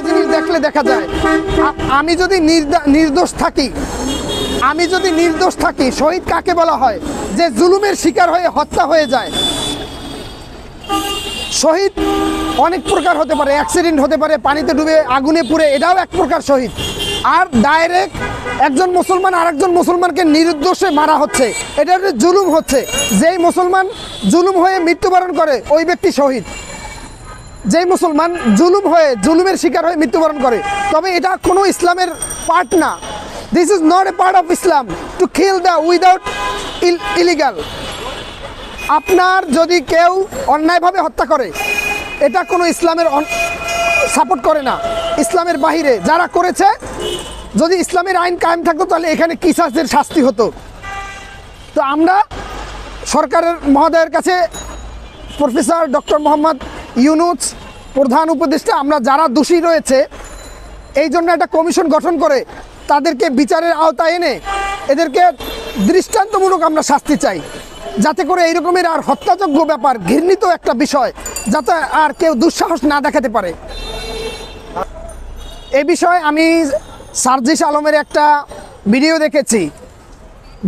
জিনিস দেখলে দেখা যায় আমি যদি নির্দোষ থাকি শহীদ কাকে বলা হয়? যে জুলুমের শিকার হয়ে হত্যা হয়ে যায়। শহীদ অনেক প্রকার হতে পারে, অ্যাক্সিডেন্ট হতে পারে, পানিতে ডুবে আগুনে পুড়ে, এটাও এক প্রকার শহীদ। আর ডাইরেক্ট একজন মুসলমান আরেকজন মুসলমানকে নির্দোষে মারা হচ্ছে, এটা একটা জুলুম হচ্ছে। যেই মুসলমান জুলুম হয়ে মৃত্যুবরণ করে ওই ব্যক্তি শহীদ। যেই মুসলমান জুলুমের শিকার হয়ে মৃত্যুবরণ করে, তবে এটা কোনো ইসলামের পার্ট না। This is not a part of Islam to kill the without illegal. আপনার যদি কেউ অন্যায়ভাবে হত্যা করে, এটা কোনো ইসলামের সাপোর্ট করে না। ইসলামের বাহিরে যারা করেছে, যদি ইসলামের আইন কায়েম থাকতো তাহলে এখানে কিসাসের শাস্তি হতো। তো আমরা সরকারের মহোদয়ের কাছে, প্রফেসর ডক্টর মোহাম্মদ ইউনূস প্রধান উপদেষ্টা, আমরা যারা দোষী রয়েছে এই জন্য একটা কমিশন গঠন করে তাদেরকে বিচারের আওতায় এনে এদেরকে দৃষ্টান্তমূলক আমরা শাস্তি চাই, যাতে করে এই রকমের আর হত্যাযোগ্য ব্যাপার, ঘৃণিত একটা বিষয়, যাতে আর কেউ দুঃসাহস না দেখাতে পারে। এই বিষয়ে আমি সার্জিস আলমের একটা ভিডিও দেখেছি,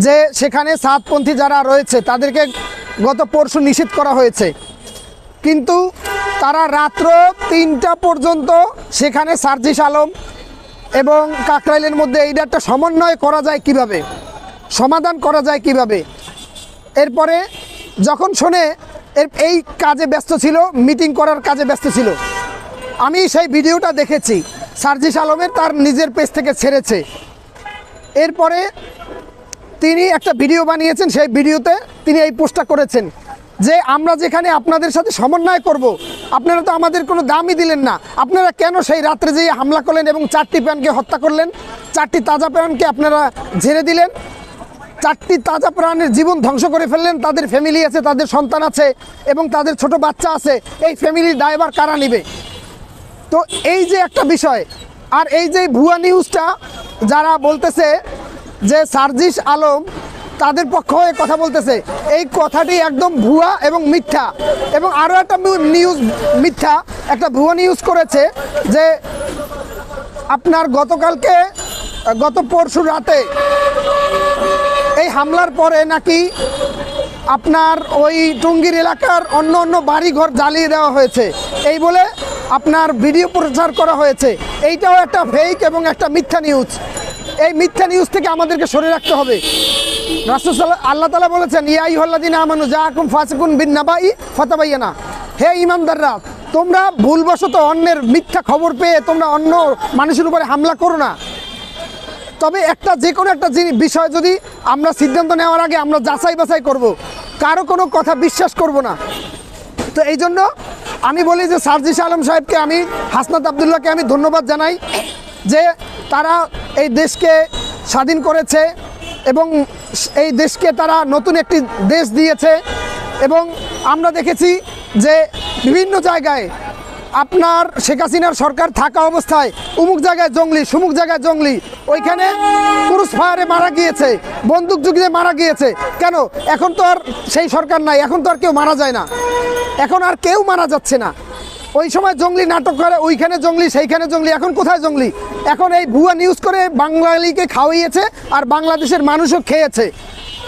যে সেখানে সাতপন্থী যারা রয়েছে তাদেরকে গত পরশু নিষেধ করা হয়েছে, কিন্তু তারা রাত্র 3টা পর্যন্ত সেখানে সার্জিস আলম এবং কাকরাইলের মধ্যে এইটা একটা সমন্বয় করা যায় কিভাবে, সমাধান করা যায় কিভাবে। এরপরে যখন শোনে এই কাজে ব্যস্ত ছিল, মিটিং করার কাজে ব্যস্ত ছিল। আমি সেই ভিডিওটা দেখেছি, সার্জিস আলমের তার নিজের পেজ থেকে ছেড়েছে। এরপরে তিনি একটা ভিডিও বানিয়েছেন, সেই ভিডিওতে তিনি এই পোস্টটা করেছেন যে আমরা যেখানে আপনাদের সাথে সমন্বয় করব, আপনারা তো আমাদের কোনো দামই দিলেন না, আপনারা কেন সেই রাত্রে যেয়ে হামলা করলেন এবং 4টি প্রাণকে হত্যা করলেন, 4টি তাজা প্রাণকে আপনারা ঝেড়ে দিলেন, 4টি তাজা প্রাণের জীবন ধ্বংস করে ফেললেন। তাদের ফ্যামিলি আছে, তাদের সন্তান আছে এবং তাদের ছোট বাচ্চা আছে, এই ফ্যামিলির দায়ভার কারা নেবে? তো এই যে একটা বিষয়, আর এই যে ভুয়া নিউজটা যারা বলতেছে যে সার্জিস আলম তাদের পক্ষ হয়ে কথা বলতেছে, এই কথাটি একদম ভুয়া এবং মিথ্যা। এবং আরও একটা নিউজ মিথ্যা, একটা ভুয়া নিউজ করেছে যে আপনার গত পরশু রাতে এই হামলার পরে নাকি আপনার ওই টঙ্গীর এলাকার অন্য বাড়িঘর জ্বালিয়ে দেওয়া হয়েছে, এই বলে আপনার ভিডিও প্রচার করা হয়েছে। এইটাও একটা ফেক এবং একটা মিথ্যা নিউজ। এই মিথ্যা নিউজ থেকে আমাদেরকে সরে রাখতে হবে। রাসূল আল্লাহ তাআলা বলেছেন, ইয়া আইয়ুহাল্লাযীনা আমানু জাআকুম ফাসিকুন বিন্নাবাই ফাতাবায়ানা, হে ঈমানদাররা, তোমরা ভুলবশত অন্যের মিথ্যা খবর পেয়ে তোমরা অন্য মানুষের উপরে হামলা করো না। তবে যে কোনো একটা বিষয় যদি আমরা সিদ্ধান্ত নেওয়ার আগে আমরা যাচাই বাছাই করব, কারো কোনো কথা বিশ্বাস করব না। তো এই জন্য আমি বলি যে সার্জিস আলম সাহেবকে, আমি হাসনাত আবদুল্লাহকে আমি ধন্যবাদ জানাই যে তারা এই দেশকে স্বাধীন করেছে এবং এই দেশকে তারা নতুন একটি দেশ দিয়েছে। এবং আমরা দেখেছি যে বিভিন্ন জায়গায় আপনার শেখ হাসিনার সরকার থাকা অবস্থায় অমুক জায়গায় জঙ্গলি, সমুক জায়গায় জঙ্গলি, ওইখানে ক্রুজ ফায়ারে মারা গিয়েছে, বন্দুক যুগিয়ে মারা গিয়েছে। কেন? এখন তো আর সেই সরকার নাই, এখন তো আর কেউ মারা যায় না, এখন আর কেউ মারা যাচ্ছে না। ওই সময় জঙ্গলি নাটক করে, ওইখানে জঙ্গলি, সেইখানে জঙ্গলি, এখন কোথায় জঙ্গলি? এখন এই ভুয়া নিউজ করে বাঙালিকে খাওয়াইয়েছে আর বাংলাদেশের মানুষও খেয়েছে,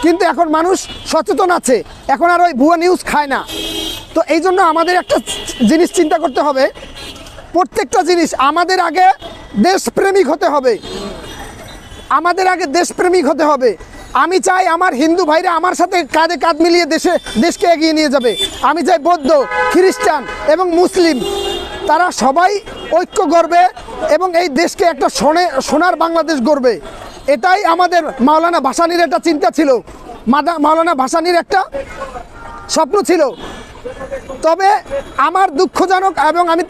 কিন্তু এখন মানুষ সচেতন আছে, এখন আর ওই ভুয়া নিউজ খায় না। তো এই জন্য আমাদের একটা জিনিস চিন্তা করতে হবে, প্রত্যেকটা জিনিস আমাদের আগে দেশপ্রেমিক হতে হবে, আমাদের আগে দেশপ্রেমিক হতে হবে। আমি চাই আমার হিন্দু ভাইরা আমার সাথে কাঁধে কাঁধ মিলিয়ে দেশকে এগিয়ে নিয়ে যাবে। আমি চাই বৌদ্ধ, খ্রিস্টান এবং মুসলিম তারা সবাই ঐক্য গড়বে এবং এই দেশকে একটা সোনার বাংলাদেশ গড়বে। এটাই আমাদের মাওলানা ভাসানীর একটা চিন্তা ছিল, মাওলানা ভাসানীর একটা স্বপ্ন ছিল। তবে আমার দুঃখজনক এবং আমি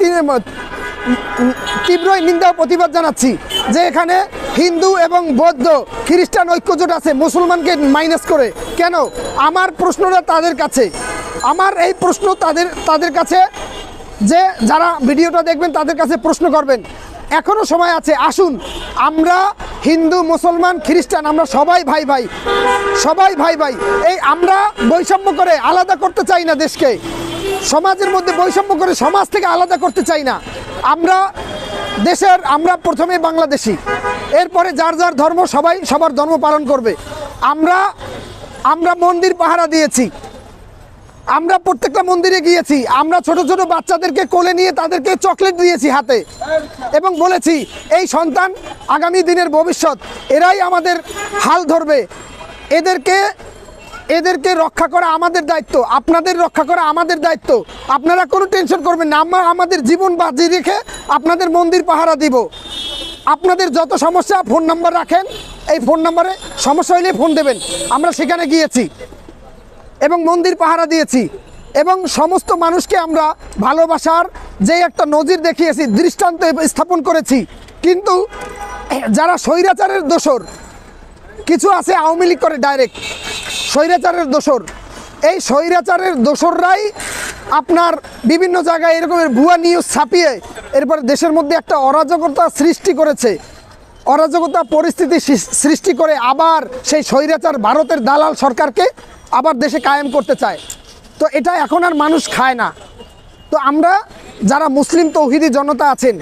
তীব্রই নিন্দা ও প্রতিবাদ জানাচ্ছি যে এখানে হিন্দু এবং বৌদ্ধ খ্রিস্টান ঐক্যজোট আছে মুসলমানকে মাইনাস করে। কেন? আমার প্রশ্নটা তাদের কাছে, আমার এই প্রশ্ন তাদের কাছে, যে যারা ভিডিওটা দেখবেন তাদের কাছে প্রশ্ন করবেন। এখনও সময় আছে, আসুন আমরা হিন্দু, মুসলমান, খ্রিস্টান আমরা সবাই ভাই ভাই, সবাই ভাই ভাই। এই আমরা বৈষম্য করে আলাদা করতে চাই না দেশকে, সমাজের মধ্যে বৈষম্য করে সমাজ থেকে আলাদা করতে চাই না। আমরা দেশের আমরা প্রথমে বাংলাদেশি, এরপরে যার যার ধর্ম সবাই সবার ধর্ম পালন করবে। আমরা মন্দির পাহারা দিয়েছি, আমরা প্রত্যেকটা মন্দিরে গিয়েছি, আমরা ছোট ছোট বাচ্চাদেরকে কোলে নিয়ে তাদেরকে চকলেট দিয়েছি হাতে এবং বলেছি এই সন্তান আগামী দিনের ভবিষ্যৎ, এরাই আমাদের হাল ধরবে, এদেরকে রক্ষা করা আমাদের দায়িত্ব, আপনাদের রক্ষা করা আমাদের দায়িত্ব। আপনারা কোনো টেনশন করবেন না, আমরা আমাদের জীবন বাজি রেখে আপনাদের মন্দির পাহারা দিব। আপনাদের যত সমস্যা ফোন নাম্বার রাখেন, এই ফোন নাম্বারে সমস্যা হলে ফোন দেবেন। আমরা সেখানে গিয়েছি এবং মন্দির পাহারা দিয়েছি এবং সমস্ত মানুষকে আমরা ভালোবাসার যে একটা নজির দেখিয়েছি, দৃষ্টান্ত স্থাপন করেছি। কিন্তু যারা স্বৈরাচারের দোসর, কিছু আছে আওয়ামী লীগ করে ডাইরেক্ট স্বৈরাচারের দোসর, এই স্বৈরাচারের দোসররাই আপনার বিভিন্ন জায়গায় এরকমের ভুয়া নিউজ ছাপিয়ে এরপরে দেশের মধ্যে একটা অরাজকতা সৃষ্টি করেছে, অরাজকতা পরিস্থিতি সৃষ্টি করে আবার সেই স্বৈরাচার ভারতের দালাল সরকারকে আবার দেশে কায়েম করতে চায়। তো এটা এখন আর মানুষ খায় না। তো আমরা যারা মুসলিম তৌহিদি জনতা আছেন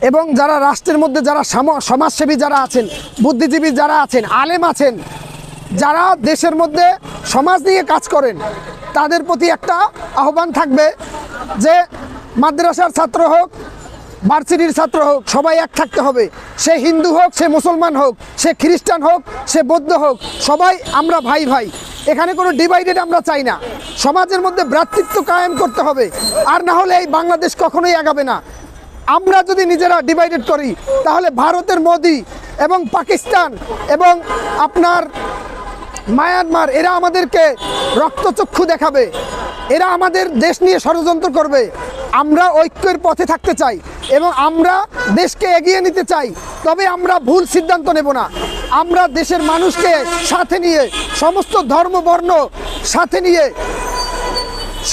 এবং যারা রাষ্ট্রের মধ্যে যারা সমাজসেবী যারা আছেন, বুদ্ধিজীবী যারা আছেন, আলেম আছেন, যারা দেশের মধ্যে সমাজ নিয়ে কাজ করেন, তাদের প্রতি একটা আহ্বান থাকবে যে মাদ্রাসার ছাত্র হোক, ভার্সিটির ছাত্র হোক, সবাই এক থাকতে হবে। সে হিন্দু হোক, সে মুসলমান হোক, সে খ্রিস্টান হোক, সে বৌদ্ধ হোক, সবাই আমরা ভাই ভাই। এখানে কোনো ডিভাইডেড আমরা চাই না। সমাজের মধ্যে ভ্রাতৃত্ব কায়েম করতে হবে, আর না হলে এই বাংলাদেশ কখনোই আগাবে না। আমরা যদি নিজেরা ডিভাইডেড করি তাহলে ভারতের মোদি এবং পাকিস্তান এবং আপনার মায়ানমার এরা আমাদেরকে রক্তচক্ষু দেখাবে, এরা আমাদের দেশ নিয়ে ষড়যন্ত্র করবে। আমরা ঐক্যের পথে থাকতে চাই এবং আমরা দেশকে এগিয়ে নিতে চাই, তবে আমরা ভুল সিদ্ধান্ত নেব না। আমরা দেশের মানুষকে সাথে নিয়ে, সমস্ত ধর্ম বর্ণ সাথে নিয়ে,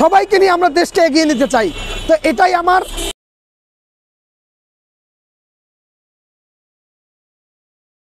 সবাইকে নিয়ে আমরা দেশকে এগিয়ে নিতে চাই। তো এটাই আমার